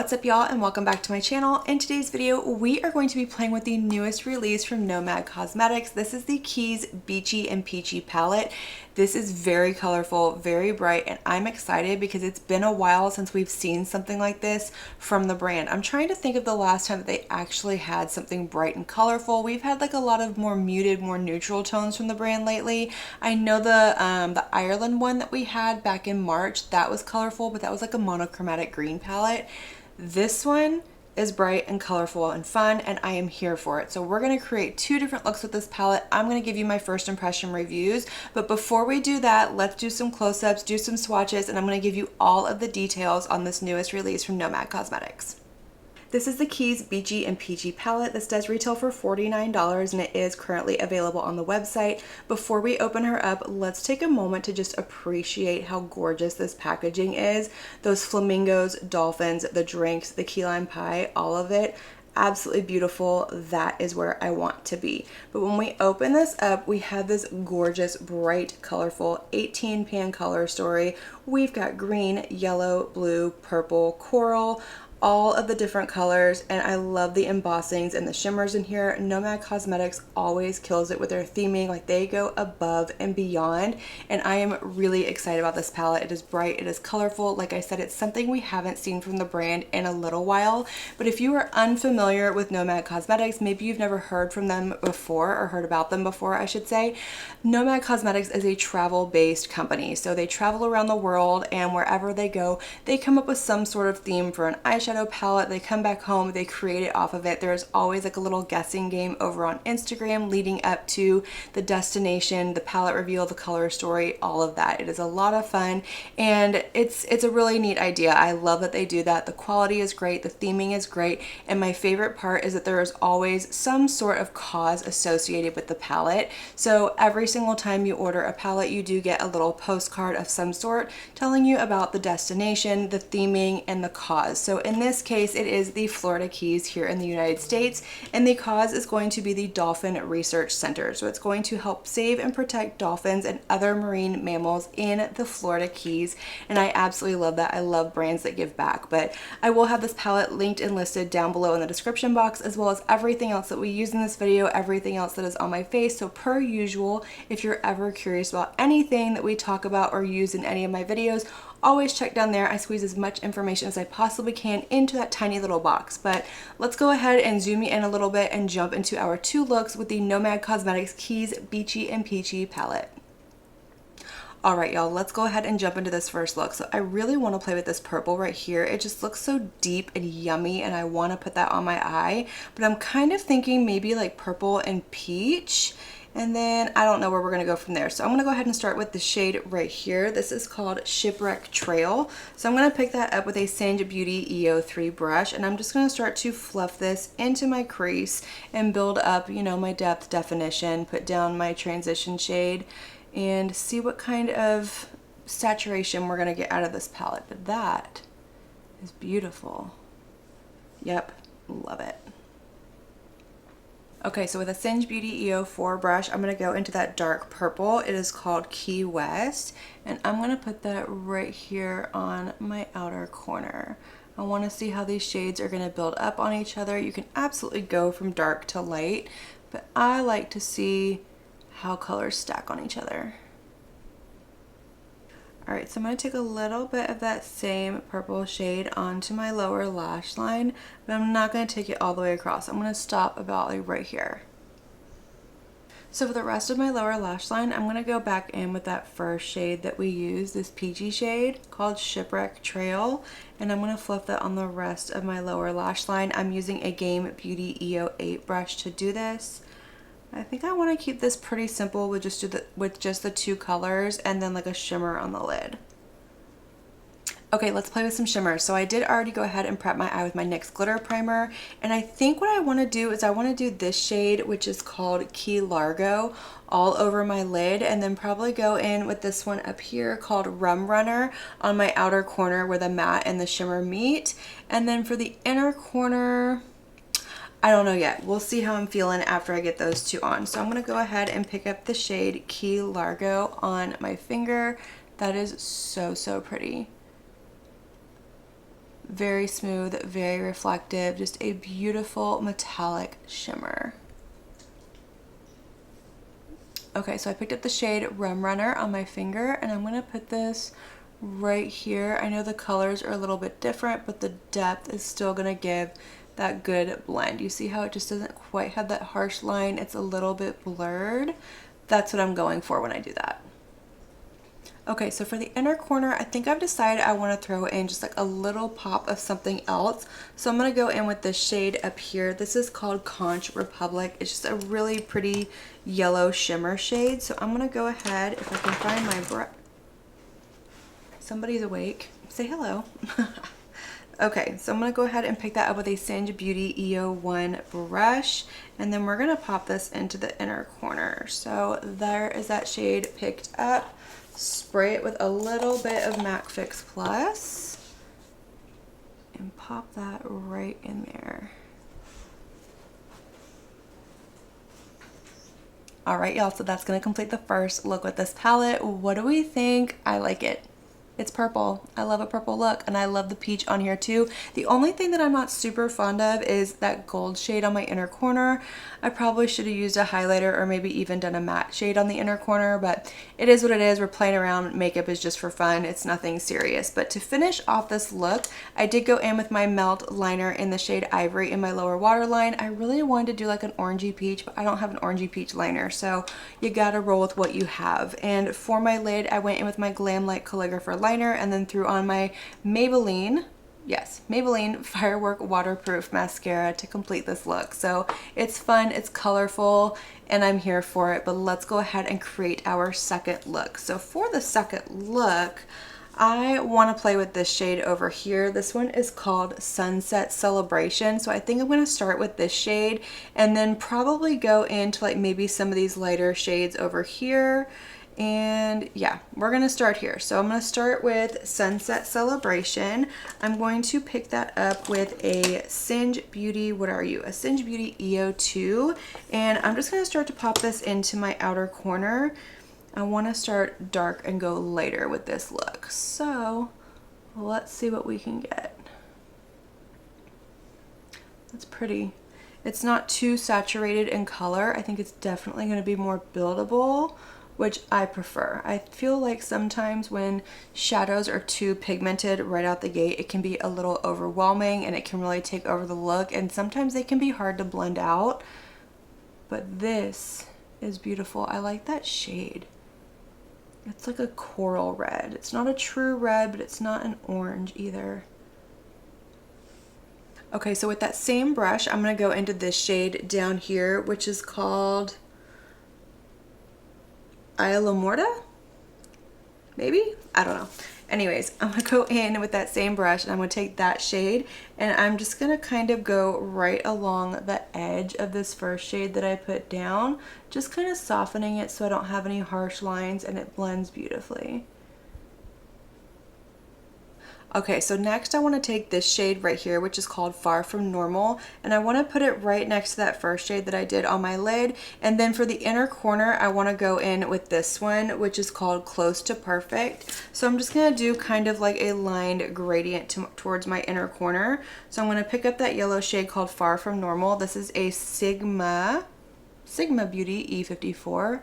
What's up y'all, and welcome back to my channel. In today's video we are going to be playing with the newest release from Nomad Cosmetics. This is the Keys Beachy and Peachy palette. This is very colorful, very bright, and I'm excited because it's been a while since we've seen something like this from the brand. I'm trying to think of the last time that they actually had something bright and colorful. We've had like a lot of more muted, more neutral tones from the brand lately. I know the Ireland one that we had back in March, that was colorful, but that was like a monochromatic green palette. This one is bright and colorful and fun, and I am here for it. So we're going to create two different looks with this palette. I'm going to give you my first impression reviews, but before we do that, let's do some close-ups, do some swatches, and I'm going to give you all of the details on this newest release from Nomad Cosmetics. This is the Keys Beachy and Peachy palette. This does retail for $49 and it is currently available on the website. Before we open her up, let's take a moment to just appreciate how gorgeous this packaging is. Those flamingos, dolphins, the drinks, the key lime pie, all of it. Absolutely beautiful. That is where I want to be. But when we open this up, we have this gorgeous, bright, colorful 18 pan color story. We've got green, yellow, blue, purple, coral, all of the different colors, and I love the embossings and the shimmers in here. Nomad Cosmetics always kills it with their theming. Like, they go above and beyond, and I am really excited about this palette. It is bright, it is colorful. Like I said, it's something we haven't seen from the brand in a little while, but if you are unfamiliar with Nomad Cosmetics, maybe you've never heard from them before, or heard about them before, I should say. Nomad Cosmetics is a travel-based company, so they travel around the world, and wherever they go, they come up with some sort of theme for an eyeshadow palette. They come back home, they create it off of it. There's always like a little guessing game over on Instagram leading up to the destination, the palette reveal, the color story, all of that. It is a lot of fun, and it's a really neat idea. I love that they do that. The quality is great, the theming is great, and my favorite part is that there is always some sort of cause associated with the palette. So every single time you order a palette, you do get a little postcard of some sort telling you about the destination, the theming, and the cause. So in this case, it is the Florida Keys here in the United States, and the cause is going to be the Dolphin Research Center. So it's going to help save and protect dolphins and other marine mammals in the Florida Keys, and I absolutely love that. I love brands that give back. But I will have this palette linked and listed down below in the description box, as well as everything else that we use in this video, everything else that is on my face. So per usual, if you're ever curious about anything that we talk about or use in any of my videos, always check down there. I squeeze as much information as I possibly can into that tiny little box. But let's go ahead and zoom in a little bit and jump into our two looks with the Nomad Cosmetics Keys Beachy and Peachy palette. All right, y'all, let's go ahead and jump into this first look. So I really want to play with this purple right here. It just looks so deep and yummy, and I want to put that on my eye. But I'm kind of thinking maybe like purple and peach. And then I don't know where we're going to go from there. So I'm going to go ahead and start with the shade right here. This is called Shipwreck Trail. So I'm going to pick that up with a Singe Beauty EO3 brush, and I'm just going to start to fluff this into my crease and build up, you know, my depth definition, put down my transition shade, and see what kind of saturation we're going to get out of this palette. But that is beautiful. Yep, love it. Okay, so with a Singe Beauty EO4 brush, I'm going to go into that dark purple. It is called Key West, and I'm going to put that right here on my outer corner. I want to see how these shades are going to build up on each other. You can absolutely go from dark to light, but I like to see how colors stack on each other. All right, so I'm going to take a little bit of that same purple shade onto my lower lash line, but I'm not going to take it all the way across. I'm going to stop about like right here. So for the rest of my lower lash line, I'm going to go back in with that first shade that we used, this peachy shade called Shipwreck Trail, and I'm going to fluff that on the rest of my lower lash line. I'm using a Game Beauty EO8 brush to do this. I think I want to keep this pretty simple with just the two colors and then like a shimmer on the lid. Okay, let's play with some shimmers. So I did already go ahead and prep my eye with my NYX glitter primer, and I think what I want to do is I want to do this shade, which is called Key Largo, all over my lid, and then probably go in with this one up here called Rum Runner on my outer corner where the matte and the shimmer meet. And then for the inner corner, I don't know yet. We'll see how I'm feeling after I get those two on. So I'm going to go ahead and pick up the shade Key Largo on my finger. That is so, so pretty. Very smooth, very reflective, just a beautiful metallic shimmer. Okay, so I picked up the shade Rum Runner on my finger, and I'm gonna put this right here. I know the colors are a little bit different, but the depth is still gonna give that good blend. You see how it just doesn't quite have that harsh line? It's a little bit blurred. That's what I'm going for when I do that. Okay, so for the inner corner, I think I've decided I want to throw in just like a little pop of something else. So I'm going to go in with this shade up here. This is called Conch Republic. It's just a really pretty yellow shimmer shade. So I'm going to go ahead, if I can find my brush. Somebody's awake. Say hello. Okay, so I'm going to go ahead and pick that up with a Singe Beauty EO1 brush, and then we're going to pop this into the inner corner. So there is that shade picked up. Spray it with a little bit of MAC Fix Plus and pop that right in there. All right, y'all, so that's going to complete the first look with this palette. What do we think? I like it. It's purple. I love a purple look, and I love the peach on here too. The only thing that I'm not super fond of is that gold shade on my inner corner. I probably should have used a highlighter or maybe even done a matte shade on the inner corner, but it is what it is. We're playing around. Makeup is just for fun. It's nothing serious. But to finish off this look, I did go in with my Melt liner in the shade Ivory in my lower waterline. I really wanted to do like an orangey peach, but I don't have an orangey peach liner, so you gotta roll with what you have. And for my lid, I went in with my Glam Light Calligrapher liner and then threw on my Maybelline Firework Waterproof Mascara to complete this look. So it's fun, it's colorful, and I'm here for it. But let's go ahead and create our second look. So for the second look, I want to play with this shade over here. This one is called Sunset Celebration. So I think I'm going to start with this shade and then probably go into like maybe some of these lighter shades over here. And yeah, we're going to start here. So I'm going to start with Sunset Celebration. I'm going to pick that up with a Singe Beauty, a Singe Beauty EO2. And I'm just going to start to pop this into my outer corner. I want to start dark and go lighter with this look. So let's see what we can get. That's pretty. It's not too saturated in color. I think it's definitely going to be more buildable, which I prefer. I feel like sometimes when shadows are too pigmented right out the gate, it can be a little overwhelming and it can really take over the look, and sometimes they can be hard to blend out. But this is beautiful. I like that shade. It's like a coral red. It's not a true red, but it's not an orange either. Okay, so with that same brush, I'm going to go into this shade down here, which is called Isla Morta? Maybe? I don't know. Anyways, I'm going to go in with that same brush and I'm going to take that shade and I'm just going to kind of go right along the edge of this first shade that I put down, just kind of softening it so I don't have any harsh lines and it blends beautifully. Okay, so next I want to take this shade right here, which is called Far From Normal, and I want to put it right next to that first shade that I did on my lid. And then for the inner corner, I want to go in with this one, which is called Close to Perfect. So I'm just going to do kind of like a lined gradient towards my inner corner. So I'm going to pick up that yellow shade called Far From Normal. This is a Sigma Beauty E54.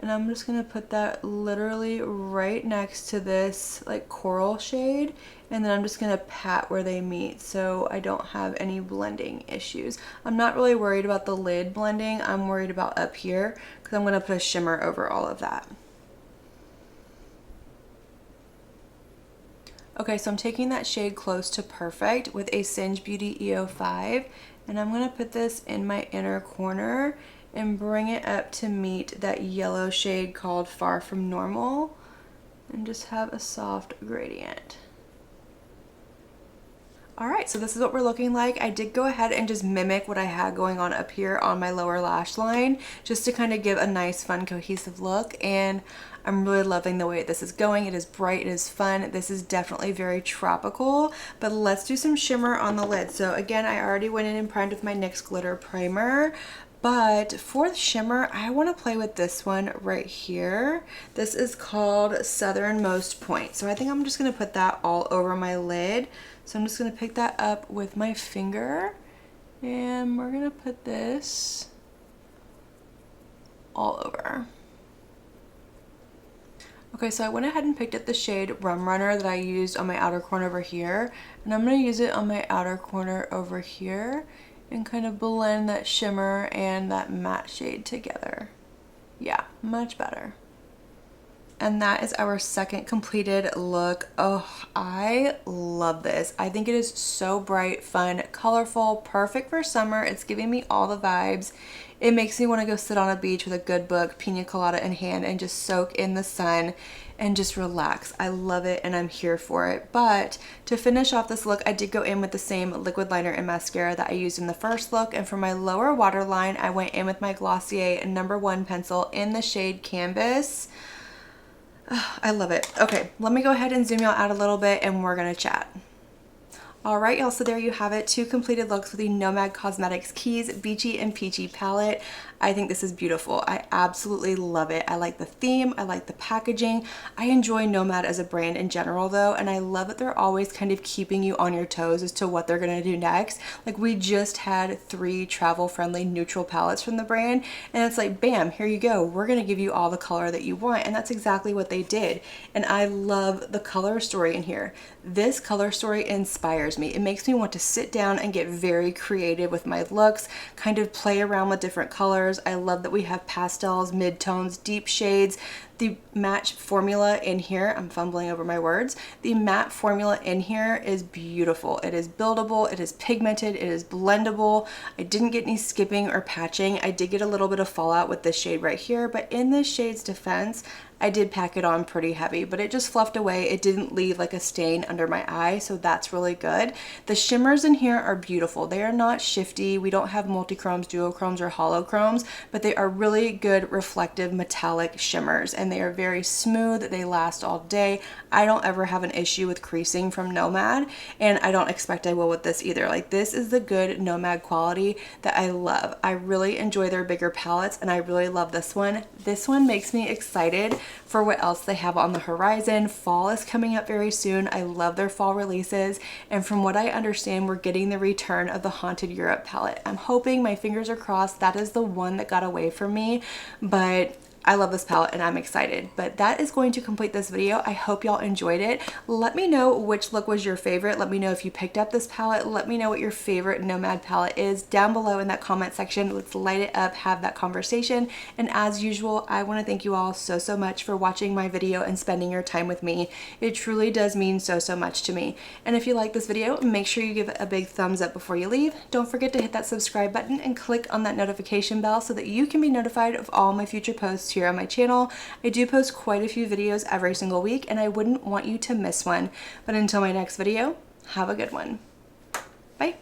And I'm just going to put that literally right next to this like coral shade. And then I'm just going to pat where they meet so I don't have any blending issues. I'm not really worried about the lid blending. I'm worried about up here because I'm going to put a shimmer over all of that. Okay, so I'm taking that shade Close to Perfect with a Singe Beauty EO5. And I'm going to put this in my inner corner and bring it up to meet that yellow shade called Far From Normal and just have a soft gradient. Alright, so this is what we're looking like. I did go ahead and just mimic what I had going on up here on my lower lash line just to kind of give a nice, fun, cohesive look, and I'm really loving the way this is going. It is bright, it is fun. This is definitely very tropical, but let's do some shimmer on the lid. So again, I already went in and primed with my NYX Glitter Primer, But for the shimmer, I want to play with this one right here. This is called Southernmost Point. So I think I'm just going to put that all over my lid. So I'm just going to pick that up with my finger, and we're going to put this all over. Okay, so I went ahead and picked up the shade Rum Runner that I used on my outer corner over here, and I'm going to use it on my outer corner over here and kind of blend that shimmer and that matte shade together. Yeah, much better. And that is our second completed look. Oh, I love this. I think it is so bright, fun, colorful, perfect for summer. It's giving me all the vibes. It makes me want to go sit on a beach with a good book, pina colada in hand, and just soak in the sun and just relax. I love it and I'm here for it. But to finish off this look, I did go in with the same liquid liner and mascara that I used in the first look. And for my lower waterline, I went in with my Glossier #1 pencil in the shade Canvas. I love it. Okay, let me go ahead and zoom y'all out a little bit and we're gonna chat. All right, y'all, so there you have it. 2 completed looks with the Nomad Cosmetics Keys Beachy and Peachy palette. I think this is beautiful. I absolutely love it. I like the theme. I like the packaging. I enjoy Nomad as a brand in general though, and I love that they're always kind of keeping you on your toes as to what they're gonna do next. Like, we just had 3 travel-friendly neutral palettes from the brand, and it's like, bam, here you go. We're gonna give you all the color that you want, and that's exactly what they did. And I love the color story in here. This color story inspires me. It makes me want to sit down and get very creative with my looks, kind of play around with different colors. I love that we have pastels, mid-tones, deep shades. The matte formula in here, I'm fumbling over my words. The matte formula in here is beautiful. It is buildable, it is pigmented, it is blendable. I didn't get any skipping or patching. I did get a little bit of fallout with this shade right here, but in this shade's defense, I did pack it on pretty heavy, but it just fluffed away. It didn't leave like a stain under my eye, so that's really good. The shimmers in here are beautiful. They are not shifty. We don't have multi-chromes, duochromes, or holochromes, but they are really good reflective metallic shimmers, and they are very smooth. They last all day. I don't ever have an issue with creasing from Nomad, and I don't expect I will with this either. Like, this is the good Nomad quality that I love. I really enjoy their bigger palettes, and I really love this one. This one makes me excited for what else they have on the horizon. Fall is coming up very soon. I love their fall releases, and from what I understand, we're getting the return of the Haunted Europe palette. I'm hoping, my fingers are crossed, that is the one that got away from me, but I love this palette and I'm excited. But that is going to complete this video. I hope y'all enjoyed it. Let me know which look was your favorite. Let me know if you picked up this palette. Let me know what your favorite Nomad palette is down below in that comment section. Let's light it up, have that conversation. And as usual, I want to thank you all so much for watching my video and spending your time with me. It truly does mean so much to me. And if you like this video, make sure you give it a big thumbs up before you leave. Don't forget to hit that subscribe button and click on that notification bell so that you can be notified of all my future posts here on my channel. I do post quite a few videos every single week, and I wouldn't want you to miss one. But until my next video, have a good one. Bye.